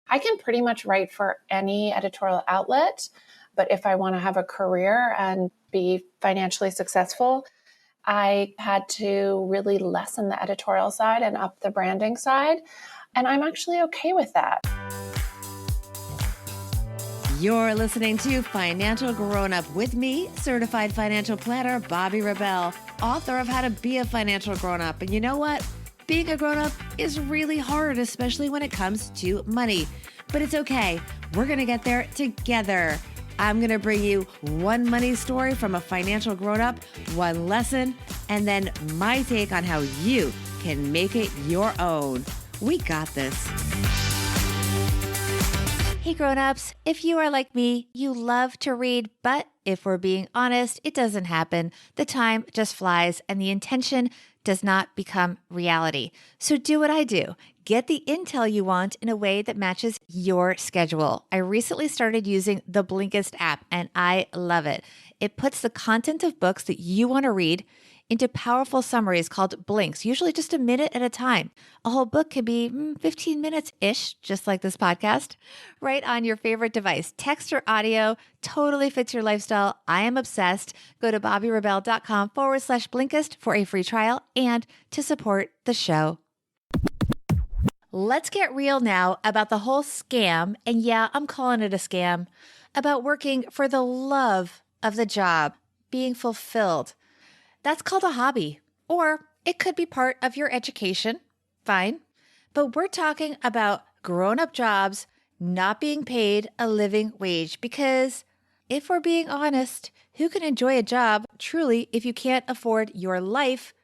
I can pretty much write for any editorial outlet, but if I want to have a career and be financially successful, I had to really lessen the editorial side and up the branding side. And I'm actually okay with that. You're listening to Financial Grownup with me, certified financial planner Bobbi Rebell, author of How to Be a Financial Grownup. And you know what? Being a grown-up is really hard, especially when it comes to money. But it's okay. We're going to get there together. I'm going to bring you one money story from a financial grown-up, one lesson, and then my take on how you can make it your own. We got this. Hey grown-ups, if you are like me, you love to read, but if we're being honest, it doesn't happen. The time just flies and the intention does not become reality. So do what I do. Get the intel you want in a way that matches your schedule. I recently started using the Blinkist app and I love it. It puts the content of books that you want to read into powerful summaries called blinks, usually just a minute at a time. A whole book can be 15 minutes-ish, just like this podcast, right on your favorite device. Text or audio, totally fits your lifestyle. I am obsessed. Go to bobbirebell.com/Blinkist for a free trial and to support the show. Let's get real now about the whole scam, and yeah, I'm calling it a scam, about working for the love of the job, being fulfilled. That's called a hobby, or it could be part of your education. Fine. But we're talking about grown-up jobs not being paid a living wage because if we're being honest, who can enjoy a job truly if you can't afford your life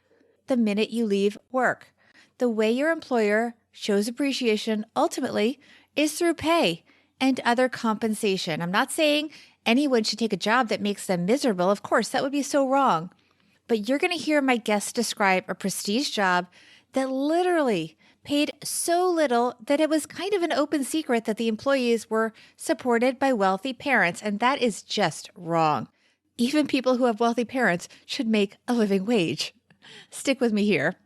the minute you leave work? The way your employer shows appreciation ultimately is through pay and other compensation. I'm not saying anyone should take a job that makes them miserable. Of course, that would be so wrong. But you're going to hear my guest describe a prestige job that literally paid so little that it was kind of an open secret that the employees were supported by wealthy parents. And that is just wrong. Even people who have wealthy parents should make a living wage. Stick with me here.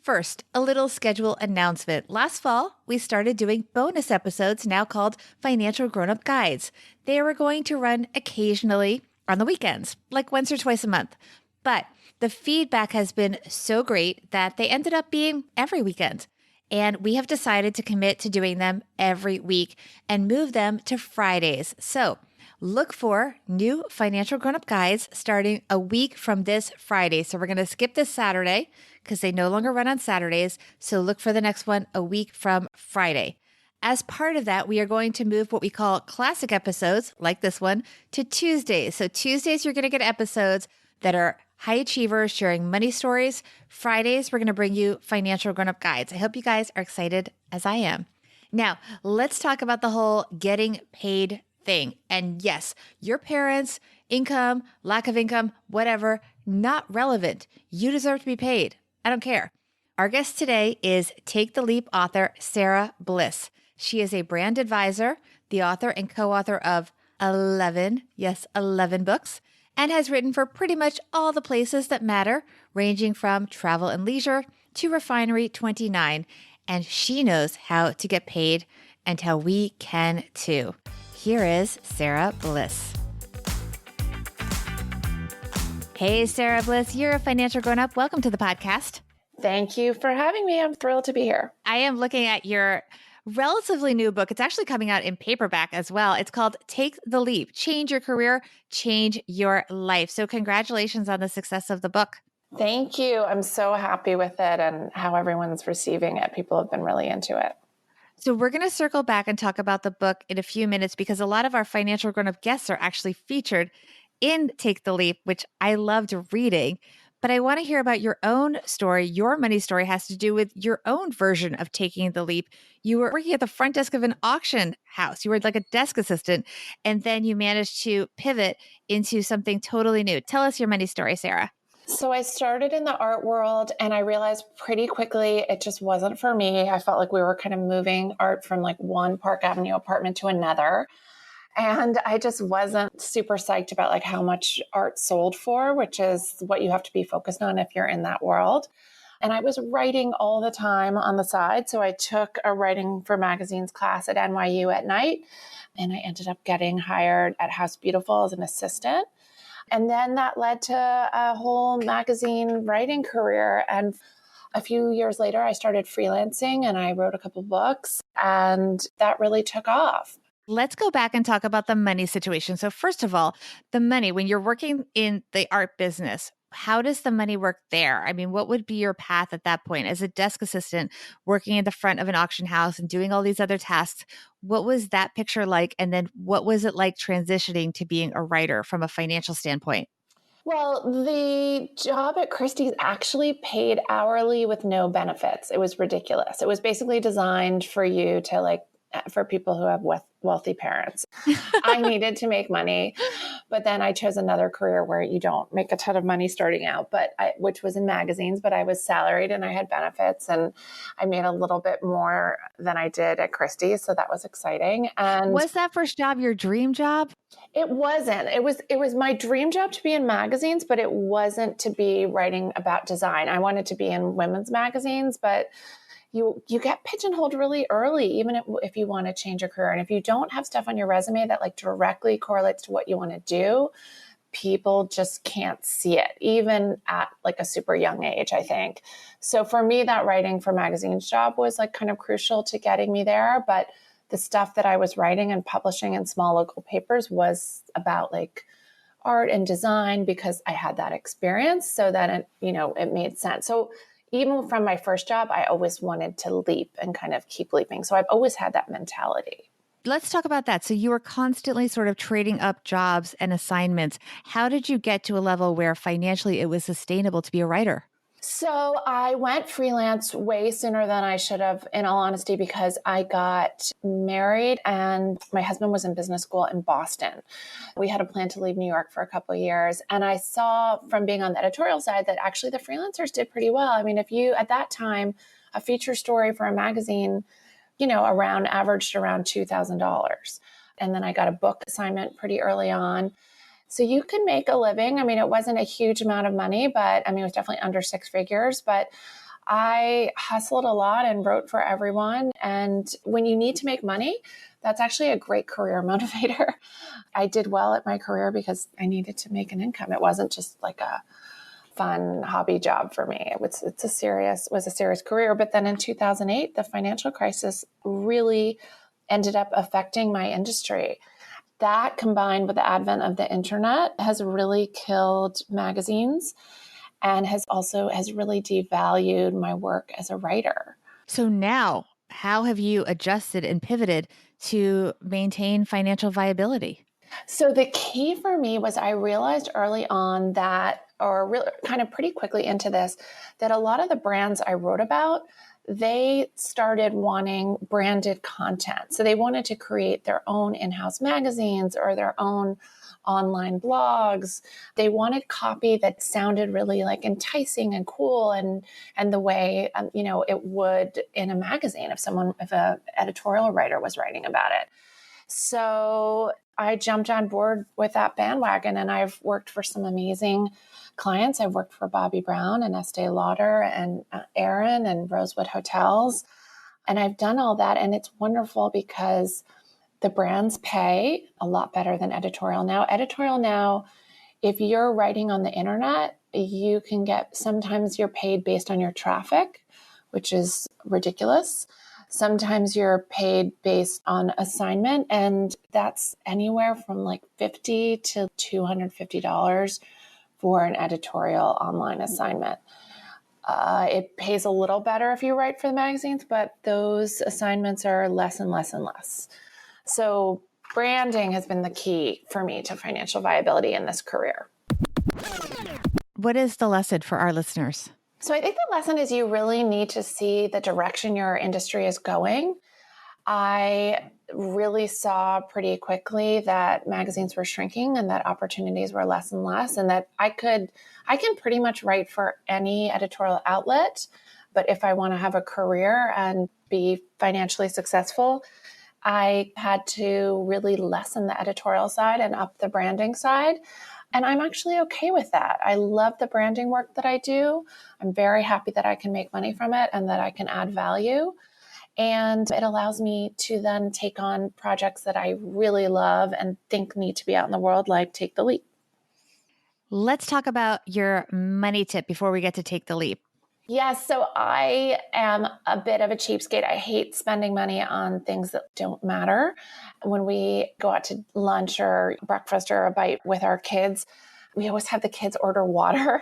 First, a little schedule announcement. Last fall, we started doing bonus episodes now called Financial Grownup Guides. They were going to run occasionally on the weekends, like once or twice a month. But the feedback has been so great that they ended up being every weekend. And we have decided to commit to doing them every week and move them to Fridays. So look for new Financial Grownup Guides starting a week from this Friday. So we're going to skip this Saturday because they no longer run on Saturdays. So look for the next one a week from Friday. As part of that, we are going to move what we call classic episodes, like this one, to Tuesdays. So Tuesdays, you're going to get episodes that are high achievers sharing money stories. Fridays, we're going to bring you Financial Grownup Guides. I hope you guys are excited as I am. Now, let's talk about the whole getting paid thing. And yes, your parents' income, lack of income, whatever, not relevant. You deserve to be paid. I don't care. Our guest today is Take the Leap author Sara Bliss. She is a brand advisor, the author and co-author of 11 books, and has written for pretty much all the places that matter, ranging from Travel and Leisure to Refinery 29. And she knows how to get paid and how we can too. Here is Sara Bliss. Hey, Sara Bliss, you're a financial grown-up. Welcome to the podcast. Thank you for having me. I'm thrilled to be here. I am looking at your relatively new book. It's actually coming out in paperback as well. It's called Take the Leap, Change Your Career, Change Your Life. So congratulations on the success of the book. Thank you. I'm so happy with it and how everyone's receiving it. People have been really into it. So we're going to circle back and talk about the book in a few minutes because a lot of our financial grown-up guests are actually featured in Take the Leap, which I loved reading. But I want to hear about your own story. Your money story has to do with your own version of taking the leap. You were working at the front desk of an auction house. You were like a desk assistant, and then you managed to pivot into something totally new. Tell us your money story, Sara. So I started in the art world and I realized pretty quickly it just wasn't for me. I felt like we were kind of moving art from like one Park Avenue apartment to another. And I just wasn't super psyched about like how much art sold for, which is what you have to be focused on if you're in that world. And I was writing all the time on the side. So I took a writing for magazines class at NYU at night, and I ended up getting hired at House Beautiful as an assistant. And then that led to a whole magazine writing career. And a few years later, I started freelancing and I wrote a couple books, and that really took off. Let's go back and talk about the money situation. So, first of all, the money, when you're working in the art business, how does the money work there? I mean, what would be your path at that point as a desk assistant working in the front of an auction house and doing all these other tasks? What was that picture like? And then what was it like transitioning to being a writer from a financial standpoint? Well, the job at Christie's actually paid hourly with no benefits. It was ridiculous. It was basically designed for you to for people who have wealthy parents. I needed to make money, but then I chose another career where you don't make a ton of money starting out, which was in magazines, but I was salaried and I had benefits, and I made a little bit more than I did at Christie's. So that was exciting. And Was that first job your dream job? it wasn't. It was my dream job to be in magazines, but it wasn't to be writing about design. I wanted to be in women's magazines, but you get pigeonholed really early, even if you want to change your career. And if you don't have stuff on your resume that directly correlates to what you want to do, people just can't see it, even at a super young age, I think. So for me, that writing for magazines job was kind of crucial to getting me there. But the stuff that I was writing and publishing in small local papers was about art and design because I had that experience. So then it made sense. So even from my first job, I always wanted to leap and kind of keep leaping. So I've always had that mentality. Let's talk about that. So you were constantly sort of trading up jobs and assignments. How did you get to a level where financially it was sustainable to be a writer? So I went freelance way sooner than I should have, in all honesty, because I got married and my husband was in business school in Boston. We had a plan to leave New York for a couple of years. And I saw from being on the editorial side that actually the freelancers did pretty well. I mean, at that time, a feature story for a magazine, averaged around $2,000. And then I got a book assignment pretty early on. So you can make a living. I mean, it wasn't a huge amount of money, but it was definitely under six figures. But I hustled a lot and wrote for everyone. And when you need to make money, that's actually a great career motivator. I did well at my career because I needed to make an income. It wasn't just a fun hobby job for me. It was a serious career. But then in 2008, the financial crisis really ended up affecting my industry. That, combined with the advent of the internet, has really killed magazines and has really devalued my work as a writer. So now, how have you adjusted and pivoted to maintain financial viability? So the key for me was I realized early on really kind of pretty quickly into this, that a lot of the brands I wrote about, they started wanting branded content. So they wanted to create their own in-house magazines or their own online blogs. They wanted copy that sounded really enticing and cool and the way, it would in a magazine if an editorial writer was writing about it. So I jumped on board with that bandwagon, and I've worked for some amazing clients. I've worked for Bobbi Brown and Estee Lauder and Erin and Rosewood Hotels. And I've done all that. And it's wonderful because the brands pay a lot better than editorial now. Editorial now, if you're writing on the internet, sometimes you're paid based on your traffic, which is ridiculous. Sometimes you're paid based on assignment, and that's anywhere from $50 to $250 for an editorial online assignment. It pays a little better if you write for the magazines, but those assignments are less and less and less. So branding has been the key for me to financial viability in this career. What is the lesson for our listeners? So I think the lesson is you really need to see the direction your industry is going. I really saw pretty quickly that magazines were shrinking and that opportunities were less and less, and that I can pretty much write for any editorial outlet. But if I want to have a career and be financially successful, I had to really lessen the editorial side and up the branding side. And I'm actually okay with that. I love the branding work that I do. I'm very happy that I can make money from it and that I can add value. And it allows me to then take on projects that I really love and think need to be out in the world, like Take the Leap. Let's talk about your money tip before we get to Take the Leap. Yes, so I am a bit of a cheapskate. I hate spending money on things that don't matter. When we go out to lunch or breakfast or a bite with our kids, we always have the kids order water.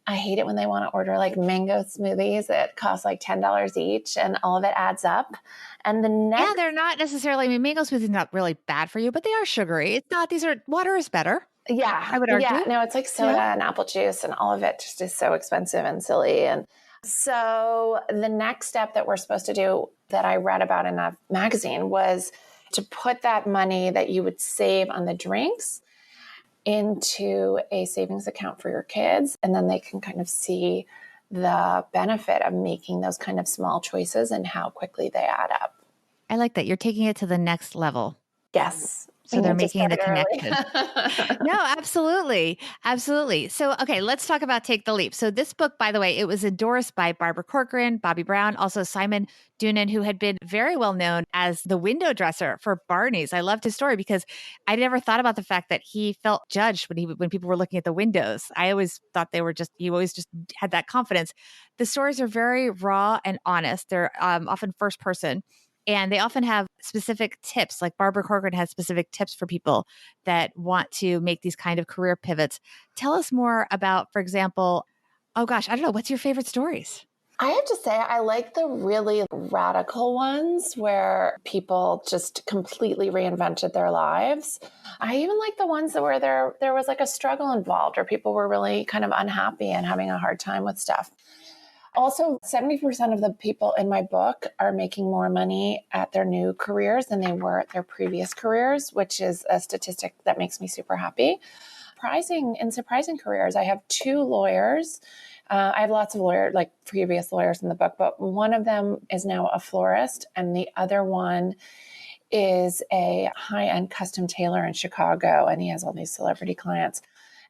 I hate it when they want to order like mango smoothies that cost like $10 each and all of it adds up. And the next, Yeah, they're not necessarily, I mean, mango smoothie is not really bad for you, but they are sugary. It's not, water is better. I would argue. no, it's like soda and apple juice and all of it just is so expensive and silly. And so the next step that we're supposed to do that I read about in a magazine was to put that money that you would save on the drinks into a savings account for your kids. And then they can kind of see the benefit of making those kind of small choices and how quickly they add up. I like that. You're taking it to the next level. Yes. So they're making the connection. No, absolutely. Absolutely. So, okay, let's talk about Take the Leap. So this book, by the way, it was endorsed by Barbara Corcoran, Bobby Brown, also Simon Doonan, who had been very well known as the window dresser for Barney's. I loved his story because I never thought about the fact that he felt judged when people were looking at the windows. I always thought he always just had that confidence. The stories are very raw and honest. They're often first person. And they often have specific tips, like Barbara Corcoran has specific tips for people that want to make these kind of career pivots. Tell us more about, for example, oh gosh, I don't know, what's your favorite stories? I have to say, I like the really radical ones where people just completely reinvented their lives. I even like the ones where there was like a struggle involved or people were really kind of unhappy and having a hard time with stuff. Also, 70% of the people in my book are making more money at their new careers than they were at their previous careers, which is a statistic that makes me super happy. Surprising careers. I have two lawyers. I have lots of previous lawyers in the book, but one of them is now a florist, and the other one is a high-end custom tailor in Chicago, and he has all these celebrity clients.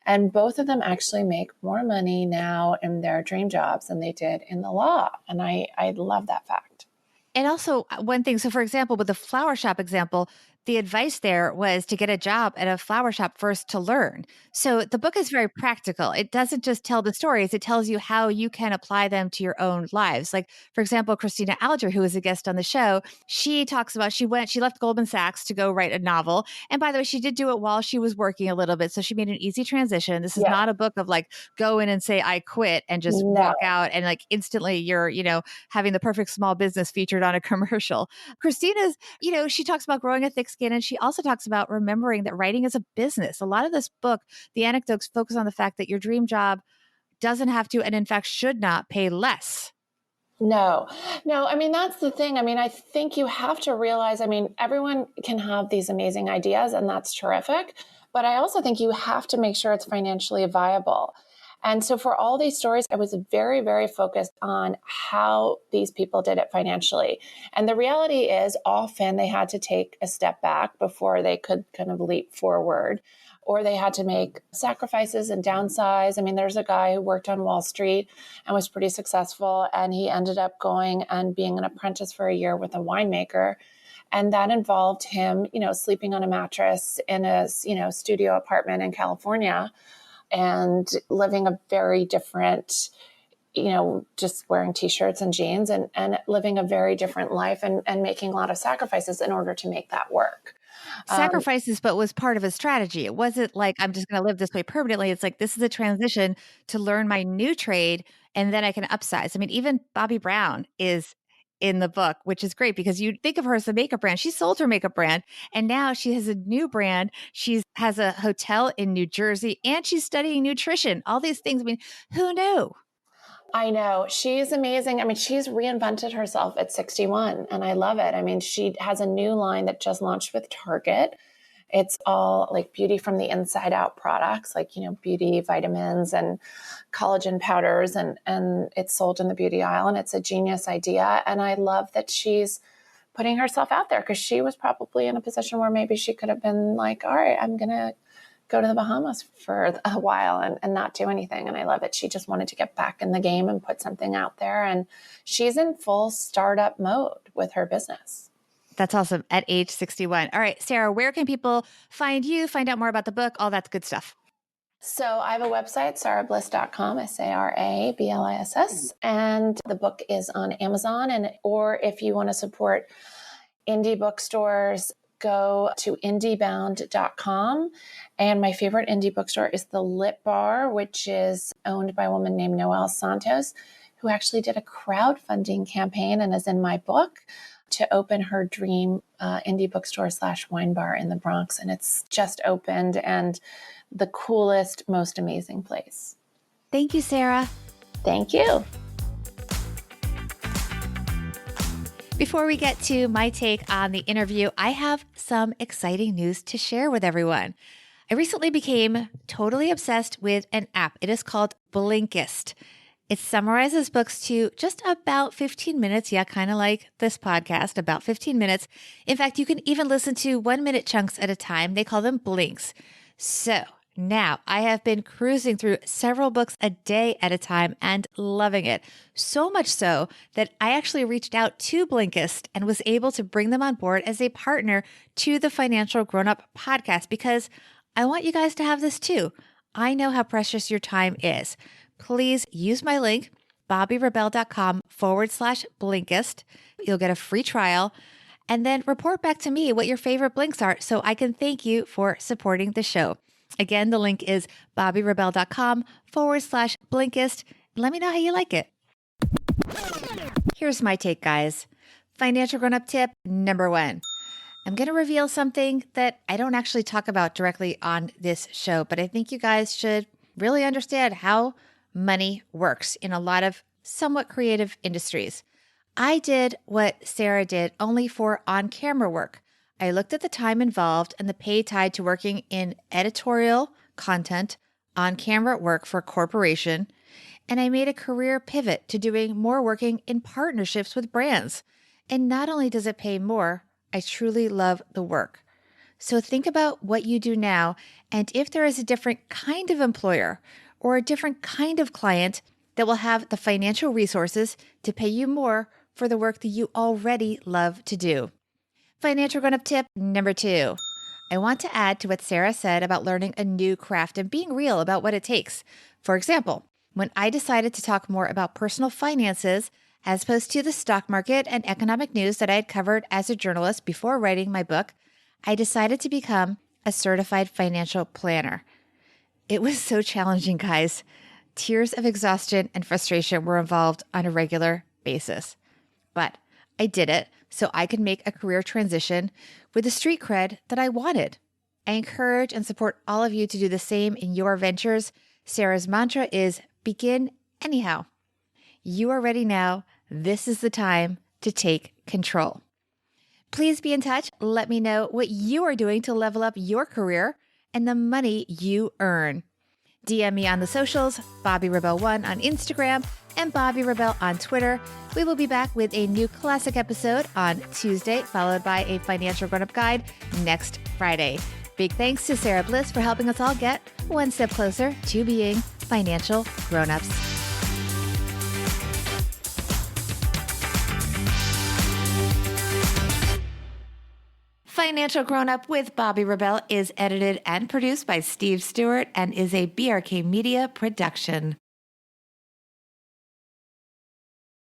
And both of them actually make more money now in their dream jobs than they did in the law. And I love that fact. And also one thing, so for example, with the flower shop example, the advice there was to get a job at a flower shop first to learn. So the book is very practical. It doesn't just tell the stories, it tells you how you can apply them to your own lives. Like, for example, Christina Alger, who was a guest on the show, she talks about she left Goldman Sachs to go write a novel. And by the way, she did do it while she was working a little bit. So she made an easy transition. This is not a book of like, go in and say, I quit and just walk out and like instantly you're, having the perfect small business featured on a commercial. Christina's, she talks about growing a thick skin, and she also talks about remembering that writing is a business. A lot of this book, the anecdotes focus on the fact that your dream job doesn't have to, and in fact should not, pay less. No. I mean, that's the thing. I mean, I think you have to realize, I mean, everyone can have these amazing ideas and that's terrific, but I also think you have to make sure it's financially viable. And so for all these stories, I was very, very focused on how these people did it financially. And the reality is often they had to take a step back before they could kind of leap forward, or they had to make sacrifices and downsize. I mean, there's a guy who worked on Wall Street and was pretty successful, and he ended up going and being an apprentice for a year with a winemaker. And that involved him, sleeping on a mattress in a, studio apartment in California, and living a very different, just wearing t-shirts and jeans and living a very different life and making a lot of sacrifices in order to make that work. Sacrifices, but was part of a strategy. It wasn't like, I'm just going to live this way permanently. It's like, this is a transition to learn my new trade and then I can upsize. I mean, even Bobby Brown is in the book, which is great because you think of her as a makeup brand. She sold her makeup brand and now she has a new brand. She has a hotel in New Jersey and she's studying nutrition, all these things. I mean, who knew? I know. She's amazing. I mean, she's reinvented herself at 61 and I love it. I mean, she has a new line that just launched with Target. It's all like beauty from the inside out products, like, beauty vitamins and collagen powders, and it's sold in the beauty aisle, and it's a genius idea. And I love that she's putting herself out there because she was probably in a position where maybe she could have been like, all right, I'm going to go to the Bahamas for a while and not do anything. And I love it. She just wanted to get back in the game and put something out there. And she's in full startup mode with her business. That's awesome. At age 61. All right, Sara, where can people find you, find out more about the book, all that good stuff? So I have a website, sarabliss.com, SARABLISS, and the book is on Amazon. Or if you want to support indie bookstores, go to indiebound.com. And my favorite indie bookstore is the Lit Bar, which is owned by a woman named Noelle Santos, who actually did a crowdfunding campaign and is in my book to open her dream indie bookstore / wine bar in the Bronx. And it's just opened, and the coolest, most amazing place. Thank you, Sara. Thank you. Before we get to my take on the interview, I have some exciting news to share with everyone. I recently became totally obsessed with an app. It is called Blinkist. It summarizes books to just about 15 minutes. Yeah, kind of like this podcast, about 15 minutes. In fact, you can even listen to 1-minute chunks at a time. They call them blinks. So now I have been cruising through several books a day at a time and loving it. So much so that I actually reached out to Blinkist and was able to bring them on board as a partner to the Financial Grownup podcast, because I want you guys to have this too. I know how precious your time is. Please use my link, bobbyrebell.com/Blinkist. You'll get a free trial, and then report back to me what your favorite blinks are so I can thank you for supporting the show. Again, the link is bobbyrebell.com/Blinkist. Let me know how you like it. Here's my take, guys. Financial grown-up tip number 1. I'm going to reveal something that I don't actually talk about directly on this show, but I think you guys should really understand how money works in a lot of somewhat creative industries. I did what Sara did, only for on-camera work. I looked at the time involved and the pay tied to working in editorial content, on-camera work for a corporation, and I made a career pivot to doing more working in partnerships with brands. And not only does it pay more, I truly love the work. So think about what you do now, and if there is a different kind of employer or a different kind of client that will have the financial resources to pay you more for the work that you already love to do. Financial grown-up tip number 2. I want to add to what Sara said about learning a new craft and being real about what it takes. For example, when I decided to talk more about personal finances as opposed to the stock market and economic news that I had covered as a journalist before writing my book, I decided to become a certified financial planner. It was so challenging, guys. Tears of exhaustion and frustration were involved on a regular basis. But I did it so I could make a career transition with the street cred that I wanted. I encourage and support all of you to do the same in your ventures. Sara's mantra is begin anyhow. You are ready now. This is the time to take control. Please be in touch. Let me know what you are doing to level up your career and the money you earn. DM me on the socials, BobbyRebel1 on Instagram and Bobby Rebel on Twitter. We will be back with a new classic episode on Tuesday, followed by a financial grown-up guide next Friday. Big thanks to Sara Bliss for helping us all get one step closer to being financial grown-ups. Financial Grown-Up with Bobby Rebel is edited and produced by Steve Stewart and is a BRK Media production.